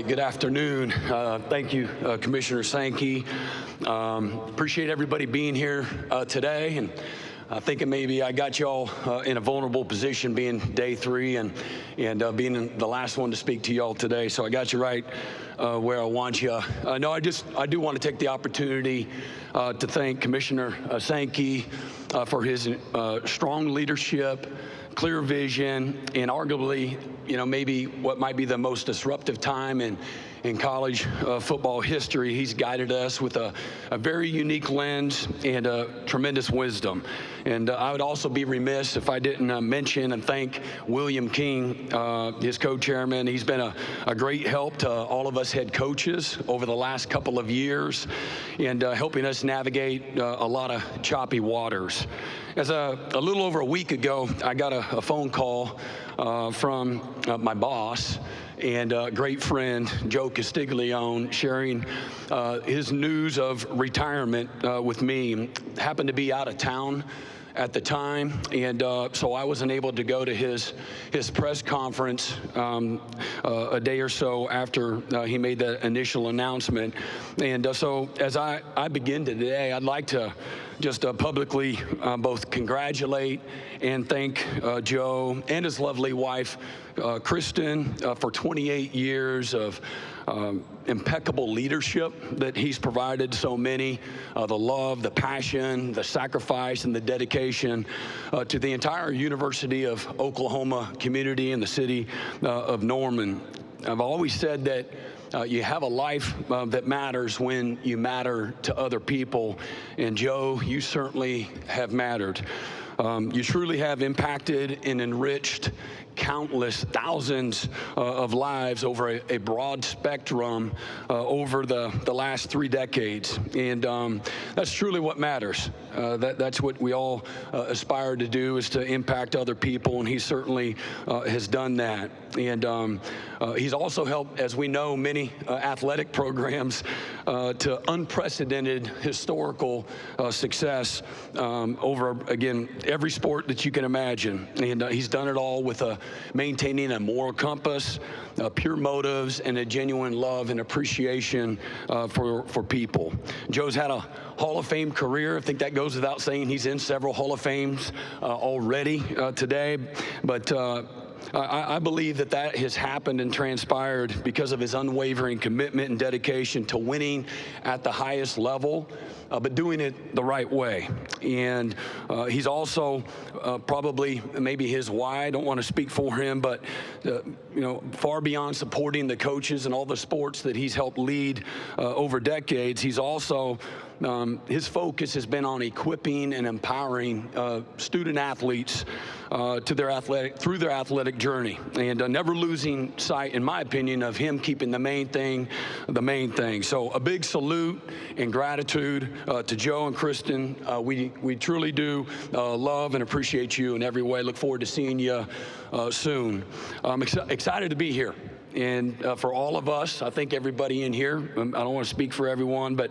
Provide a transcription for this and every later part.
right, good afternoon. Thank you, Commissioner Sankey. Appreciate everybody being here today, and thinking maybe I got y'all in a vulnerable position being day 3 and being the last one to speak to y'all today. So I got you right where I want you. No, I do want to take the opportunity to thank Commissioner Sankey for his strong leadership, clear vision, and arguably, maybe what might be the most disruptive time in college football history. He's guided us with a very unique lens and tremendous wisdom. And I would also be remiss if I didn't mention and thank William King, his co-chairman. He's been a great help to all of us head coaches over the last couple of years and helping us navigate a lot of choppy waters. As a little over a week ago, I got a phone call from my boss and great friend, Joe Castiglione, sharing his news of retirement with me. Happened to be out of town at the time, and so I wasn't able to go to his press conference a day or so after he made the initial announcement. And so as I begin today, I'd like to just publicly both congratulate and thank Joe and his lovely wife, Kristen, for 28 years of impeccable leadership that he's provided so many, the love, the passion, the sacrifice, and the dedication to the entire University of Oklahoma community and the city of Norman. I've always said that you have a life that matters when you matter to other people, and Joe, you certainly have mattered. You truly have impacted and enriched countless thousands of lives over a broad spectrum over the last 3 decades. And that's truly what matters. That's what we all aspire to do, is to impact other people, and he certainly has done that. And he's also helped, as we know, many athletic programs to unprecedented historical success over, again, every sport that you can imagine. And he's done it all with maintaining a moral compass, pure motives, and a genuine love and appreciation for people. Joe's had a Hall of Fame career. I think that goes without saying. He's in several Hall of Fames already today. But I believe that has happened and transpired because of his unwavering commitment and dedication to winning at the highest level, but doing it the right way. And he's also probably, maybe his why, I don't want to speak for him, but far beyond supporting the coaches and all the sports that he's helped lead over decades, he's also his focus has been on equipping and empowering student athletes through their athletic journey, and never losing sight, in my opinion, of him keeping the main thing the main thing. So a big salute and gratitude to Joe and Kristen. We truly do love and appreciate you in every way. Look forward to seeing you soon. I'm excited to be here. And for all of us, I think everybody in here, I don't want to speak for everyone, but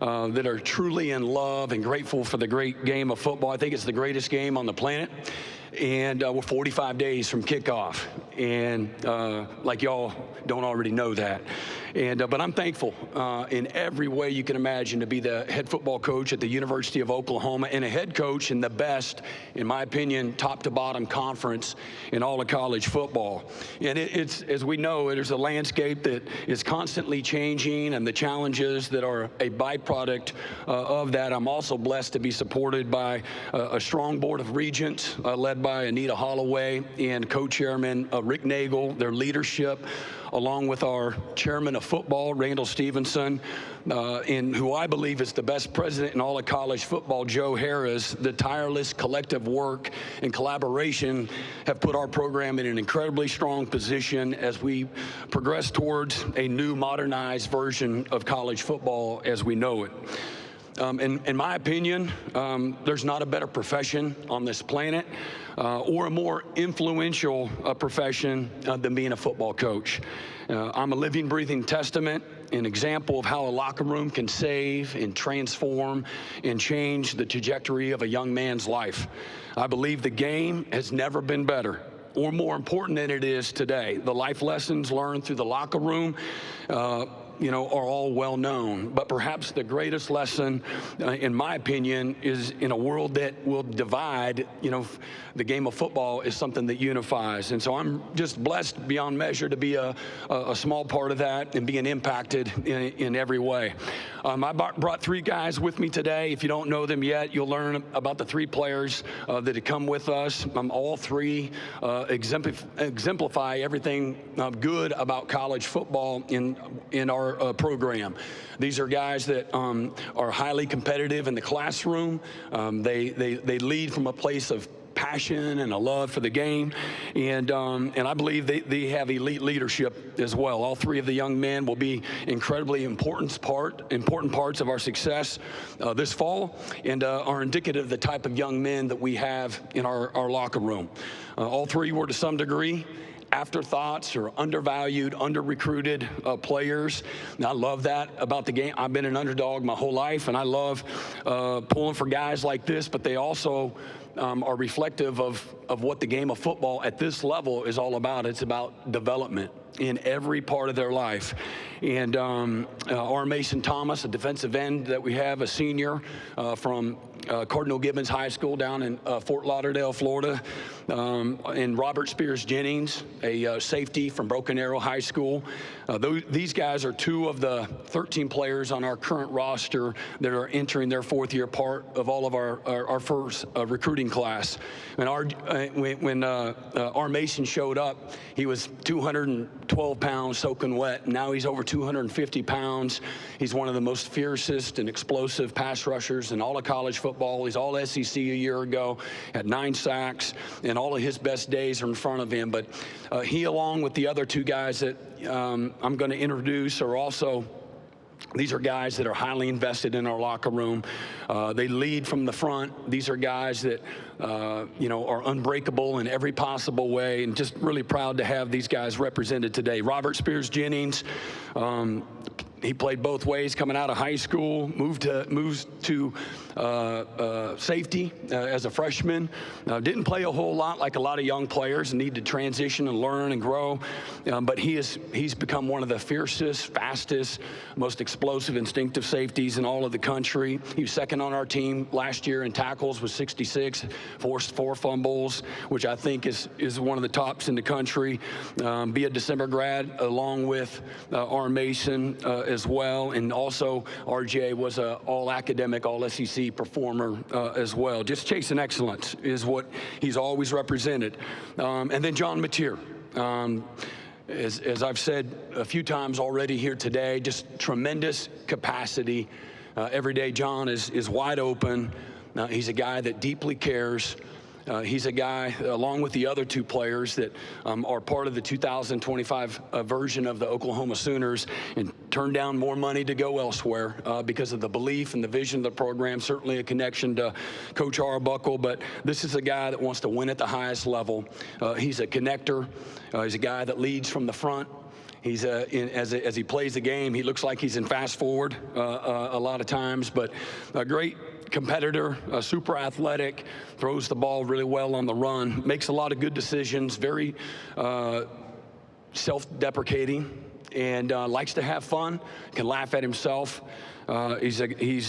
that are truly in love and grateful for the great game of football. I think it's the greatest game on the planet. And we're 45 days from kickoff. And like y'all don't already know that. And but I'm thankful in every way you can imagine to be the head football coach at the University of Oklahoma and a head coach in the best, in my opinion, top to bottom conference in all of college football. And it's, as we know, there's a landscape that is constantly changing, and the challenges that are a byproduct of that. I'm also blessed to be supported by a strong board of regents led by Anita Holloway and co-chairman Rick Nagel. Their leadership, along with our chairman of football, Randall Stevenson, and who I believe is the best president in all of college football, Joe Harris. The tireless collective work and collaboration have put our program in an incredibly strong position as we progress towards a new modernized version of college football as we know it. In my opinion, there's not a better profession on this planet or a more influential profession than being a football coach. I'm a living, breathing testament, an example of how a locker room can save and transform and change the trajectory of a young man's life. I believe the game has never been better. or more important than it is today. The life lessons learned through the locker room are all well known. But perhaps the greatest lesson, in my opinion, is in a world that will divide, the game of football is something that unifies. And so I'm just blessed beyond measure to be a small part of that and being impacted in every way. I brought 3 guys with me today. If you don't know them yet, you'll learn about the 3 players that have come with us. All 3 exemplify everything good about college football in our program. These are guys that are highly competitive in the classroom. They lead from a place of passion and a love for the game, and I believe they have elite leadership as well. All 3 of the young men will be incredibly important parts of our success this fall, and are indicative of the type of young men that we have in our locker room. All 3 were to some degree afterthoughts or undervalued, under-recruited players. And I love that about the game. I've been an underdog my whole life, and I love pulling for guys like this, but they also are reflective of what the game of football at this level is all about. It's about development in every part of their life. And R. Mason Thomas, a defensive end that we have, a senior from Cardinal Gibbons High School down in Fort Lauderdale, Florida, and Robert Spears Jennings, a safety from Broken Arrow High School. These guys are 2 of the 13 players on our current roster that are entering their 4th-year part of all of our first recruiting class. And when R. Mason showed up, he was 212 pounds soaking wet. Now he's over 250 pounds. He's one of the most fiercest and explosive pass rushers in all of college football. He's all SEC a year ago, had 9 sacks, and all of his best days are in front of him. But he, along with the other 2 guys that I'm going to introduce, are also, these are guys that are highly invested in our locker room. They lead from the front. These are guys that, are unbreakable in every possible way, and just really proud to have these guys represented today. Robert Spears Jennings, he played both ways coming out of high school, moves to safety as a freshman. Didn't play a whole lot like a lot of young players and need to transition and learn and grow. But he's become one of the fiercest, fastest, most explosive, instinctive safeties in all of the country. He was second on our team last year in tackles with 66, forced 4 fumbles, which I think is one of the tops in the country. Be a December grad along with R. Mason as well, and also RJ was an all-academic, all-SEC performer as well. Just chasing excellence is what he's always represented. And then John Mateer. As I've said a few times already here today, just tremendous capacity. Every day John is wide open. He's a guy that deeply cares. He's a guy, along with the other 2 players that are part of the 2025 version of the Oklahoma Sooners, and turned down more money to go elsewhere because of the belief and the vision of the program. Certainly a connection to Coach Arbuckle, but this is a guy that wants to win at the highest level. He's a connector. He's a guy that leads from the front. He's as he plays the game, he looks like he's in fast forward a lot of times, but a great competitor, super athletic, throws the ball really well on the run, makes a lot of good decisions, very self-deprecating, and likes to have fun, can laugh at himself. He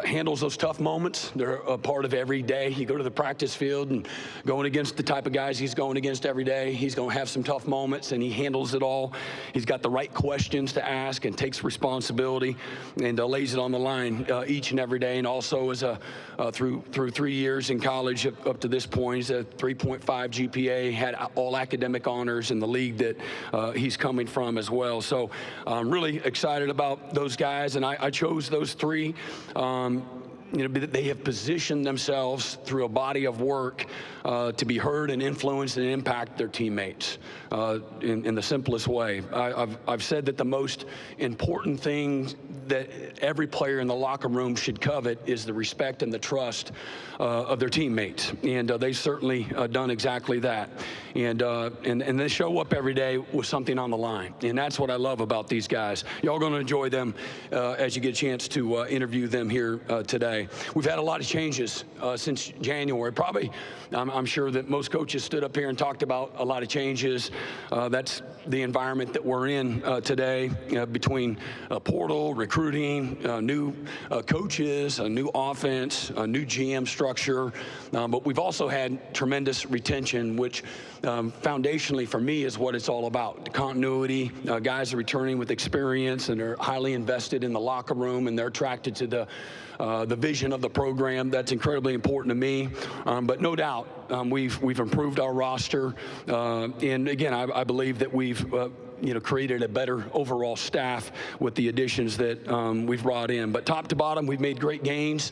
handles those tough moments. They're a part of every day. You go to the practice field and going against the type of guys he's going against every day, he's going to have some tough moments, and he handles it all. He's got the right questions to ask and takes responsibility and lays it on the line each and every day. And also as through 3 years in college up to this point, he's a 3.5 GPA, had all academic honors in the league that he's coming from as well. So I'm really excited about those guys, and I chose those 3. They have positioned themselves through a body of work to be heard and influence and impact their teammates in the simplest way. I've said that the most important thing that every player in the locker room should covet is the respect and the trust of their teammates, and they've certainly done exactly that. And they show up every day with something on the line, and that's what I love about these guys. Y'all going to enjoy them as you get a chance to interview them here today. We've had a lot of changes since January. Probably, I'm sure that most coaches stood up here and talked about a lot of changes. That's the environment that we're in today, between portal, recruiting, new coaches, a new offense, a new GM structure. But we've also had tremendous retention, which foundationally for me is what it's all about. The continuity, guys are returning with experience and they're highly invested in the locker room, and they're attracted to the vision of the program. That's incredibly important to me. But no doubt, we've improved our roster, and again, I believe that we've created a better overall staff with the additions that we've brought in. But top to bottom, we've made great gains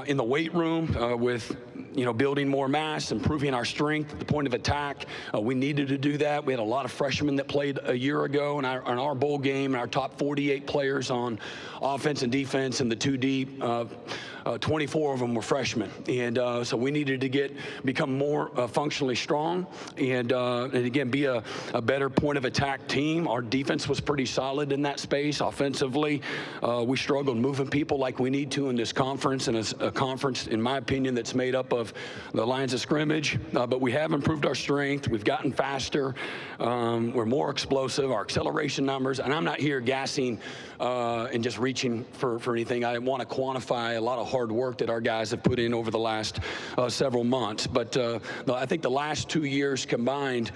in the weight room with building more mass, improving our strength at the point of attack. We needed to do that. We had a lot of freshmen that played a year ago in our bowl game, and our top 48 players on offense and defense and the two deep. 24 of them were freshmen, and so we needed to become more functionally strong and again be a better point of attack team. Our defense was pretty solid in that space. Offensively, we struggled moving people like we need to in this conference, and it's a conference, in my opinion, that's made up of the lines of scrimmage. But we have improved our strength. We've gotten faster. We're more explosive. Our acceleration numbers, and I'm not here gassing and just reaching for anything. I want to quantify a lot of hard work that our guys have put in over the last several months. But I think the last 2 years combined,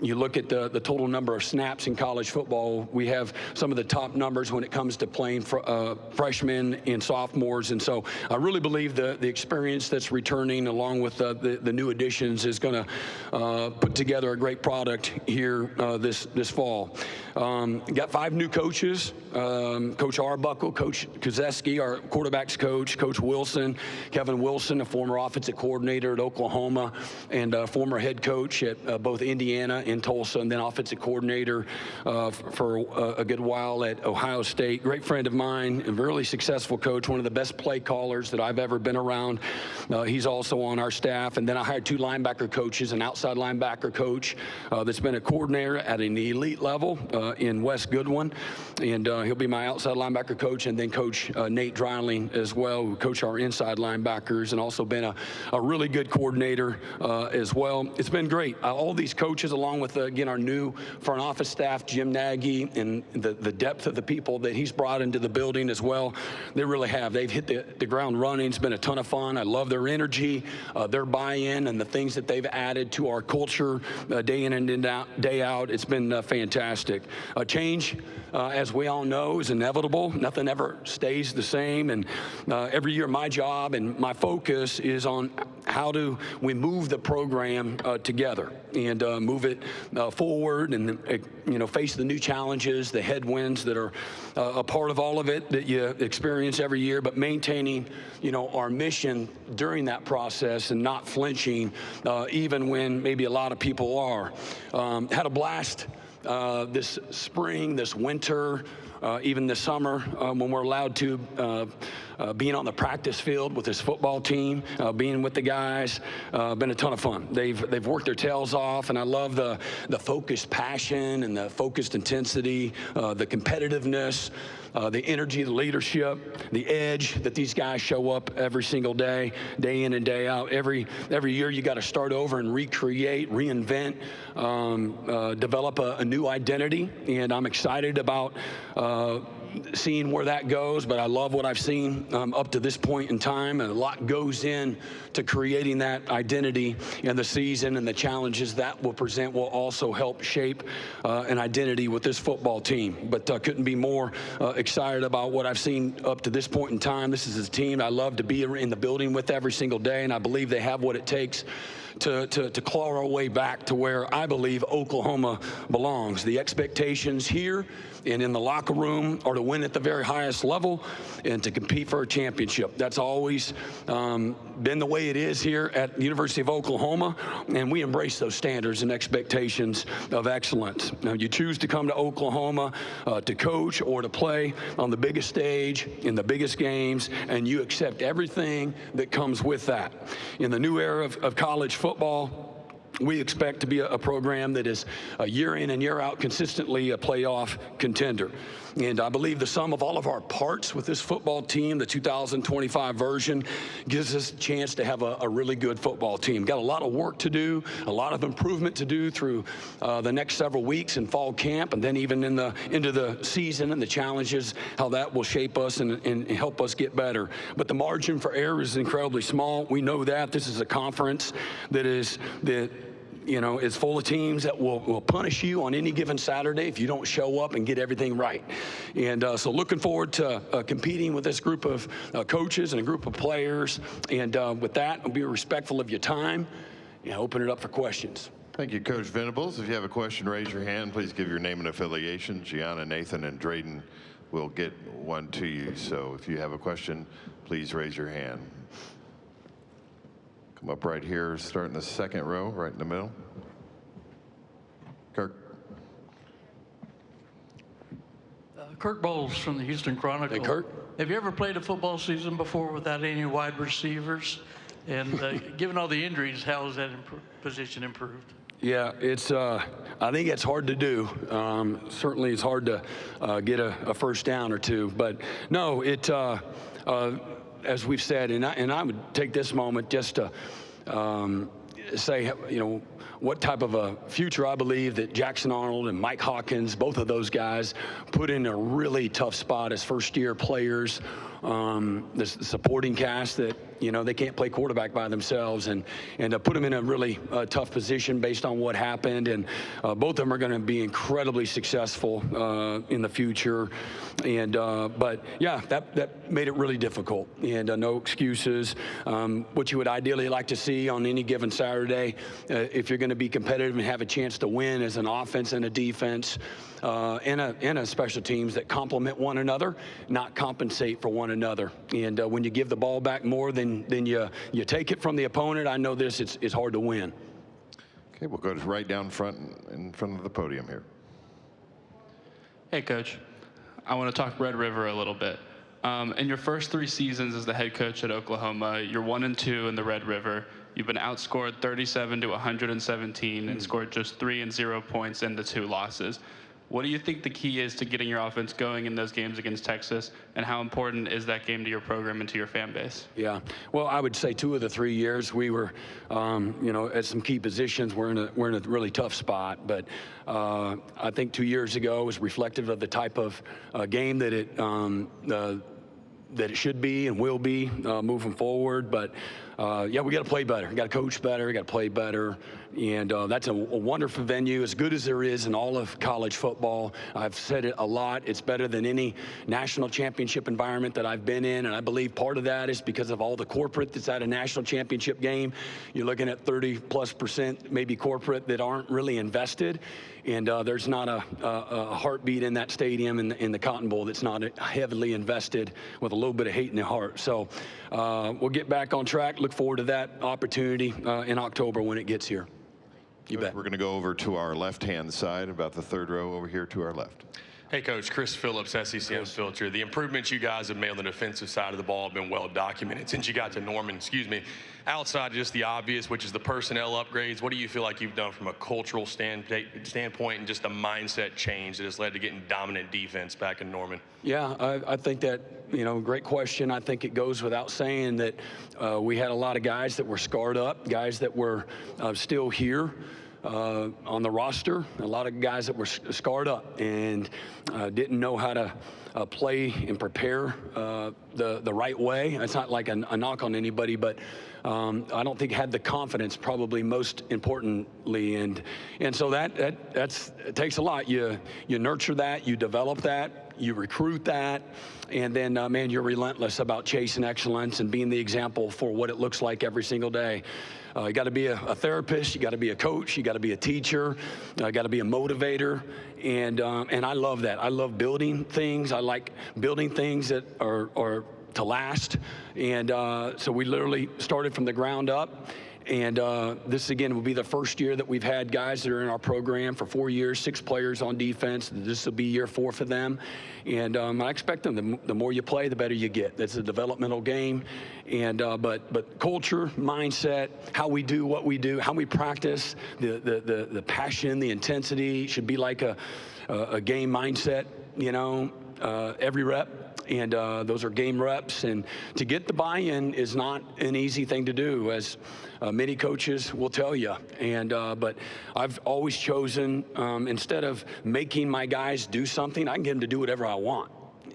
you look at the total number of snaps in college football, we have some of the top numbers when it comes to playing freshmen and sophomores. And so I really believe the experience that's returning along with the new additions is going to put together a great product here this fall. Got 5 new coaches, Coach Arbuckle, Coach Kozeski, our quarterback's coach, Coach Wilson, Kevin Wilson, a former offensive coordinator at Oklahoma and former head coach at both Indiana and Tulsa, and then offensive coordinator for a good while at Ohio State. Great friend of mine, a really successful coach, one of the best play callers that I've ever been around. He's also on our staff. And then I hired 2 linebacker coaches, an outside linebacker coach that's been a coordinator at an elite level in Wes Goodwin, and he'll be my outside linebacker coach, and then Coach Nate Dreiling as well, who coach our inside linebackers, and also been a really good coordinator as well. It's been great. All these coaches, along with, again, our new front office staff, Jim Naggie, and the depth of the people that he's brought into the building as well, they really have. They've hit the ground running. It's been a ton of fun. I love their energy, their buy-in, and the things that they've added to our culture day in and day out. It's been fantastic. Change, as we all know, is inevitable. Nothing ever stays the same, and every year my job and my focus is on how do we move the program together and move it forward, and face the new challenges, the headwinds that are a part of all of it that you experience every year, but maintaining our mission during that process and not flinching even when maybe a lot of people are. Had a blast this spring, this winter, even this summer, when we're allowed to being on the practice field with this football team, being with the guys, been a ton of fun. They've worked their tails off, and I love the focused passion and the focused intensity, the competitiveness, the energy, the leadership, the edge that these guys show up every single day, day in and day out. Every year you got to start over and recreate, reinvent, develop a new identity, and I'm excited about seeing where that goes, but I love what I've seen up to this point in time, and a lot goes in to creating that identity, and the season and the challenges that will present will also help shape an identity with this football team. But couldn't be more excited about what I've seen up to this point in time. This is a team I love to be in the building with every single day, and I believe they have what it takes to claw our way back to where I believe Oklahoma belongs. The expectations here and in the locker room are to win at the very highest level and to compete for a championship. That's always been the way it is here at the University of Oklahoma, and we embrace those standards and expectations of excellence. Now, you choose to come to Oklahoma to coach or to play on the biggest stage in the biggest games, and you accept everything that comes with that. In the new era of college football, we expect to be a program that is year in and year out consistently a playoff contender. And I believe the sum of all of our parts with this football team, the 2025 version, gives us a chance to have a really good football team. Got a lot of work to do, a lot of improvement to do through the next several weeks in fall camp, and then even into the season and the challenges, how that will shape us and help us get better. But the margin for error is incredibly small. We know that. This is a conference that is it's full of teams that will punish you on any given Saturday if you don't show up and get everything right. And so looking forward to competing with this group of coaches and a group of players. And with that, I'll be respectful of your time and open it up for questions. Thank you, Coach Venables. If you have a question, raise your hand. Please give your name and affiliation. Gianna, Nathan, and Drayden will get one to you. So if you have a question, please raise your hand. Come up right here, start in the second row, right in the middle. Kirk. Kirk Bowles from the Houston Chronicle. Hey, Kirk. Have you ever played a football season before without any wide receivers? And given all the injuries, how has that position improved? Yeah, it's. I think it's hard to do. Certainly, it's hard to get a first down or two. But no, it. As we've said, and I would take this moment just to say, what type of a future I believe that Jackson Arnold and Mike Hawkins, both of those guys, put in a really tough spot as first-year players. The supporting cast that they can't play quarterback by themselves, and put them in a really tough position based on what happened. And both of them are going to be incredibly successful in the future. And but yeah, that made it really difficult. And no excuses. What you would ideally like to see on any given Saturday, if you're going to be competitive and have a chance to win, as an offense and a defense. And a special teams that complement one another, not compensate for one another. And when you give the ball back more than you take it from the opponent, I know it's hard to win. Okay, we'll go right down front in front of the podium here. Hey, Coach. I want to talk Red River a little bit. In your first 3 seasons as the head coach at Oklahoma, you're 1-2 in the Red River. You've been outscored 37 to 117 and scored just 3 and 0 points in the 2 losses. What do you think the key is to getting your offense going in those games against Texas, and how important is that game to your program and to your fan base? Yeah, well, I would say 2 of the 3 years we were, at some key positions. We're in a really tough spot, but I think 2 years ago was reflective of the type of game that it should be and will be moving forward. But yeah, we got to play better. We got to coach better. We got to play better. And that's a wonderful venue, as good as there is in all of college football. I've said it a lot. It's better than any national championship environment that I've been in. And I believe part of that is because of all the corporate that's at a national championship game. You're looking at 30+% maybe corporate that aren't really invested. And there's not a heartbeat in that stadium in the Cotton Bowl that's not heavily invested with a little bit of hate in their heart. So we'll get back on track. Look forward to that opportunity in October when it gets here. You bet. We're going to go over to our left-hand side, about the 3rd row over here to our left. Hey, Coach. Chris Phillips, SEC Unfiltered. The improvements you guys have made on the defensive side of the ball have been well documented since you got to Norman. Outside of just the obvious, which is the personnel upgrades, what do you feel like you've done from a cultural standpoint and just a mindset change that has led to getting dominant defense back in Norman? Yeah, I think that, great question. I think it goes without saying that we had a lot of guys that were scarred up, guys that were still here on the roster, a lot of guys that were scarred up and didn't know how to play and prepare the right way. It's not like a knock on anybody, but I don't think had the confidence, probably most importantly, and so it takes a lot. You nurture that, you develop that, you recruit that, and then man, you're relentless about chasing excellence and being the example for what it looks like every single day. You got to be a therapist, you got to be a coach, you got to be a teacher, you got to be a motivator, and I love that. I love building things. I like building things that are to last. And so we literally started from the ground up. And this, again, will be the first year that we've had guys that are in our program for 4 years, 6 players on defense. This will be year 4 for them. And I expect them, the more you play, the better you get. That's a developmental game. And but culture, mindset, how we do what we do, how we practice, the passion, the intensity should be like a game mindset, you know, every rep. And those are game reps. And to get the buy-in is not an easy thing to do, as many coaches will tell you. And but I've always chosen, instead of making my guys do something, I can get them to do whatever I want.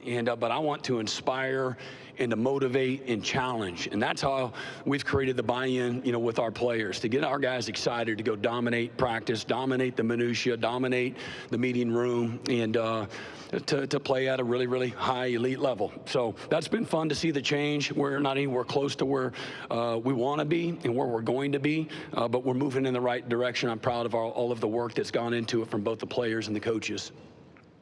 And but I want to inspire and to motivate and challenge. And that's how we've created the buy-in, you know, with our players, to get our guys excited to go dominate practice, dominate the minutia, dominate the meeting room, and to play at a really, really high elite level. So that's been fun to see the change. We're not anywhere close to where we want to be and where we're going to be, but we're moving in the right direction. I'm proud of all of the work that's gone into it from both the players and the coaches.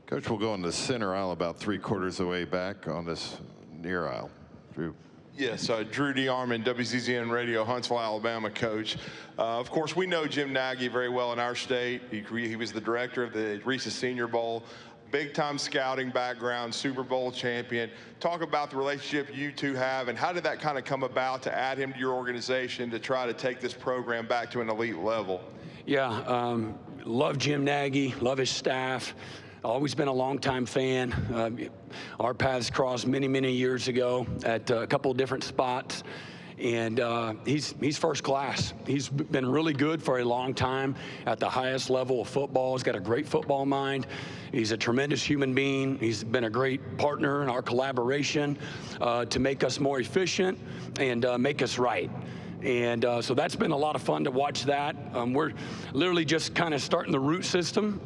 Coach, we'll go in the center aisle about 3/4 of the way back on this near aisle. Drew. Yes, Drew DeArmond, WCZN Radio, Huntsville, Alabama coach. Of course, we know Jim Naggie very well in our state. He was the director of the Reese's Senior Bowl. Big-time scouting background, Super Bowl champion. Talk about the relationship you two have, and how did that kind of come about to add him to your organization to try to take this program back to an elite level? Yeah, love Jim Naggie, love his staff. Always been a longtime fan. Our paths crossed many, many years ago at a couple of different spots. And he's first class. He's been really good for a long time at the highest level of football. He's got a great football mind. He's a tremendous human being. He's been a great partner in our collaboration to make us more efficient and make us right. And so that's been a lot of fun to watch that. We're literally just kind of starting the root system.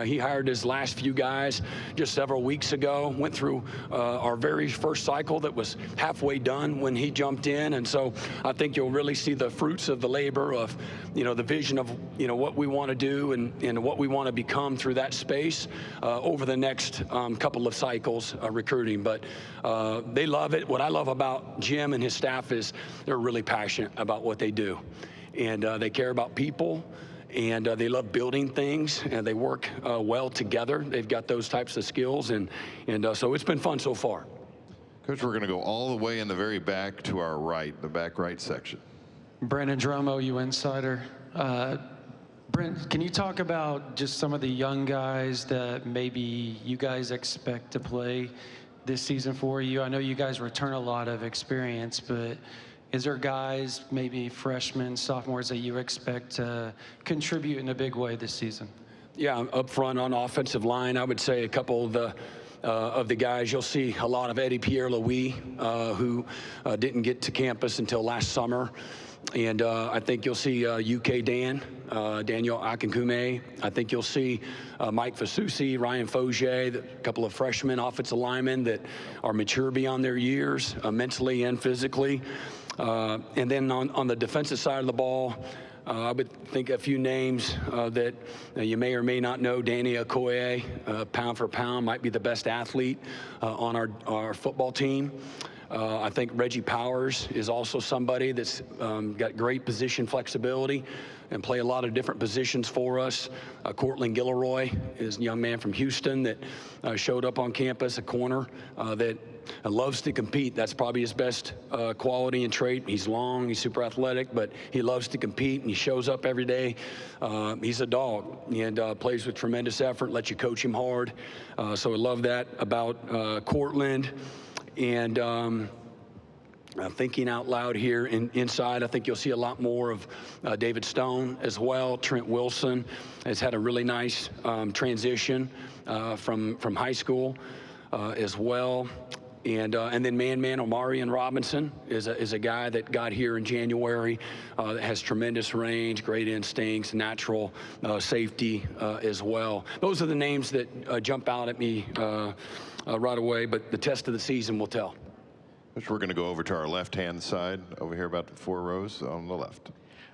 He hired his last few guys just several weeks ago, went through our very first cycle that was halfway done when he jumped in. And so I think you'll really see the fruits of the labor of, you know, the vision of, you know, what we want to do and what we want to become through that space over the next couple of cycles recruiting. But they love it. What I love about Jim and his staff is they're really passionate about what they do. And they care about people. And they love building things, and they work well together. They've got those types of skills, and so it's been fun so far. Coach, we're going to go all the way in the very back to our right, the back right section. Brandon Dromo, you insider. Brent, can you talk about just some of the young guys that maybe you guys expect to play this season for you? I know you guys return a lot of experience, but is there guys, maybe freshmen, sophomores, that you expect to contribute in a big way this season? Yeah, up front on offensive line, I would say a couple of the guys. You'll see a lot of Eddie Pierre-Louis, who didn't get to campus until last summer. And I think you'll see UK Daniel Akinkume. I think you'll see Mike Fasusi, Ryan Fogier, a couple of freshmen offensive linemen that are mature beyond their years, mentally and physically. And then on the defensive side of the ball, I would think a few names that you may or may not know. Danny Okoye, pound for pound, might be the best athlete on our football team. I think Reggie Powers is also somebody that's got great position flexibility and play a lot of different positions for us. Cortland Gilroy is a young man from Houston that showed up on campus, a corner that loves to compete. That's probably his best quality and trait. He's long, he's super athletic, but he loves to compete, and he shows up every day. He's a dog and plays with tremendous effort, lets you coach him hard. So I love that about Cortland. And thinking out loud here inside, I think you'll see a lot more of David Stone as well. Trent Wilson has had a really nice transition from high school as well. And then man Omarion Robinson is a guy that got here in January that has tremendous range, great instincts, natural safety as well. Those are the names that jump out at me right away, but the test of the season will tell. We're going to go over to our left-hand side, over here about 4 rows on the left.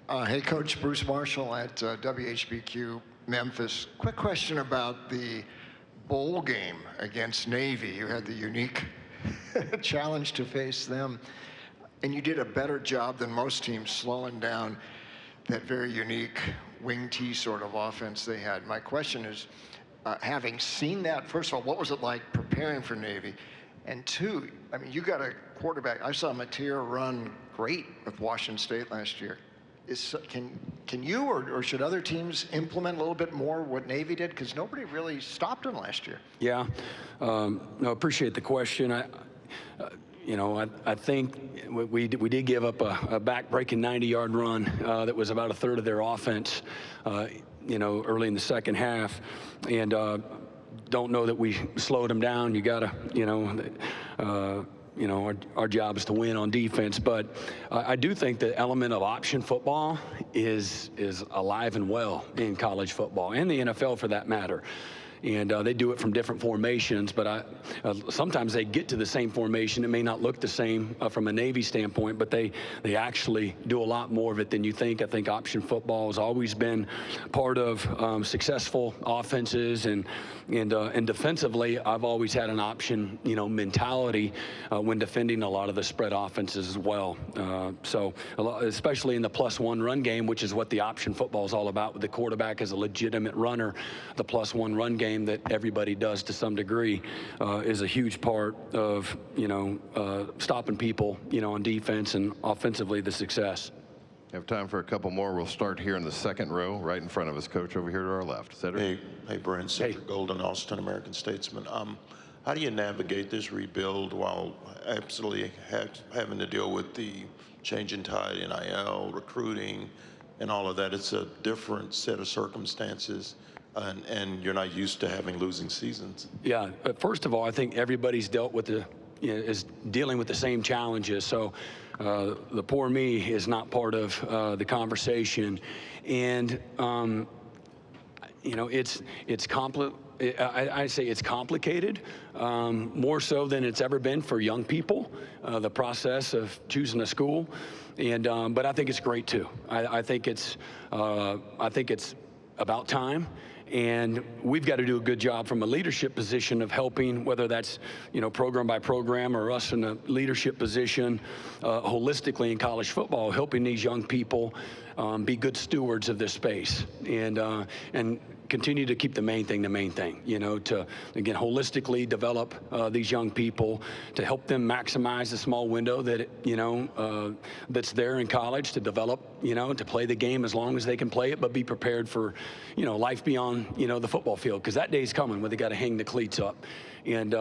Hey, Coach, Bruce Marshall at WHBQ Memphis. Quick question about the bowl game against Navy. You had the unique challenge to face them. And you did a better job than most teams slowing down that very unique wing T sort of offense they had. My question is, having seen that, first of all, what was it like preparing for Navy? And two, I mean, you got a quarterback. I saw Mateer run great with Washington State last year. Can you or should other teams implement a little bit more what Navy did? Because nobody really stopped them last year. Yeah, no, appreciate the question. I think we did give up a back-breaking 90-yard run that was about a third of their offense, early in the second half, and don't know that we slowed them down. You gotta, our job is to win on defense, but I do think the element of option football is alive and well in college football and the NFL for that matter. And they do it from different formations, but sometimes they get to the same formation. It may not look the same from a Navy standpoint, but they actually do a lot more of it than you think. I think option football has always been part of successful offenses, and defensively, I've always had an option, mentality when defending a lot of the spread offenses as well. So especially in the +1 run game, which is what the option football is all about, with the quarterback as a legitimate runner, the +1 run game that everybody does to some degree is a huge part of stopping people on defense, and offensively the success. We have time for a couple more. We'll start here in the second row, right in front of us, Coach, over here to our left. Cedric. Hey, Brent. Cedric Golden, Austin American Statesman. How do you navigate this rebuild while absolutely having to deal with the changing tide, NIL, recruiting, and all of that? It's a different set of circumstances. And you're not used to having losing seasons. Yeah, but first of all, I think everybody's dealt with is dealing with the same challenges. So the poor me is not part of the conversation, and I say it's complicated, more so than it's ever been for young people. The process of choosing a school, and but I think it's great too. I think it's about time. And we've got to do a good job from a leadership position of helping, whether that's, program by program or us in a leadership position holistically in college football, helping these young people be good stewards of this space and continue to keep the main thing, to, again, holistically develop these young people, to help them maximize the small window that, that's there in college to develop, to play the game as long as they can play it, but be prepared for, life beyond, the football field, because that day's coming when they got to hang the cleats up. And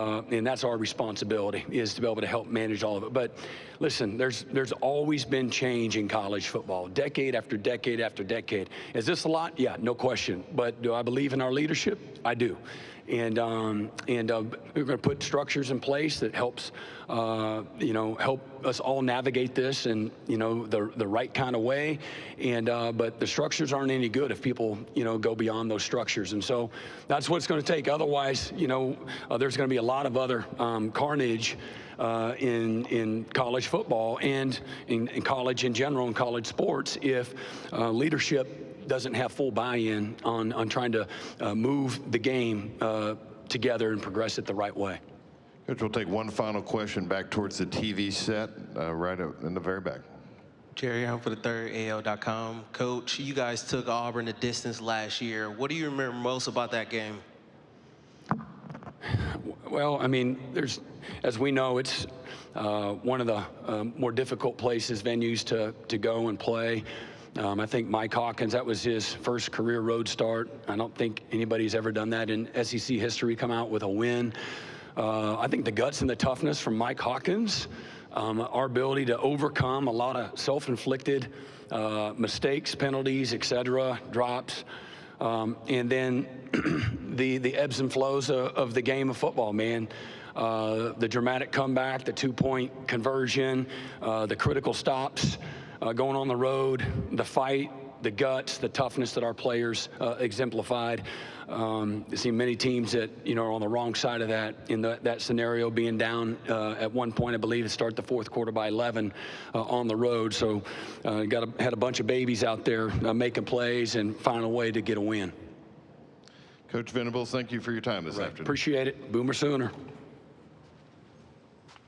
that's our responsibility, is to be able to help manage all of it. But listen, there's always been change in college football, decade after decade after decade. Is this a lot? Yeah, no question. But do I believe in our leadership? I do. And we're going to put structures in place that helps, help us all navigate this in, the right kind of way. And but the structures aren't any good if people, go beyond those structures. And so that's what it's going to take. Otherwise, there's going to be a lot of other carnage in college football and in college in general, in college sports, if leadership doesn't have full buy-in on trying to move the game together and progress it the right way. Coach, we'll take one final question back towards the TV set, right in the very back. Jerry, I'm for the AL.com. Coach, you guys took Auburn the distance last year. What do you remember most about that game? Well, I mean, as we know, it's one of the more difficult venues to go and play. I think Mike Hawkins, that was his first career road start. I don't think anybody's ever done that in SEC history, come out with a win. I think the guts and the toughness from Mike Hawkins, our ability to overcome a lot of self-inflicted mistakes, penalties, etc., drops, and then the ebbs and flows of the game of football, man. The dramatic comeback, the 2-point conversion, the critical stops, going on the road, the fight, the guts, the toughness that our players exemplified. You see many teams that are on the wrong side of that in that scenario, being down at one point, I believe, to start the fourth quarter by 11 on the road. So had a bunch of babies out there making plays and finding a way to get a win. Coach Venables, thank you for your time this afternoon. Appreciate it. Boomer Sooner.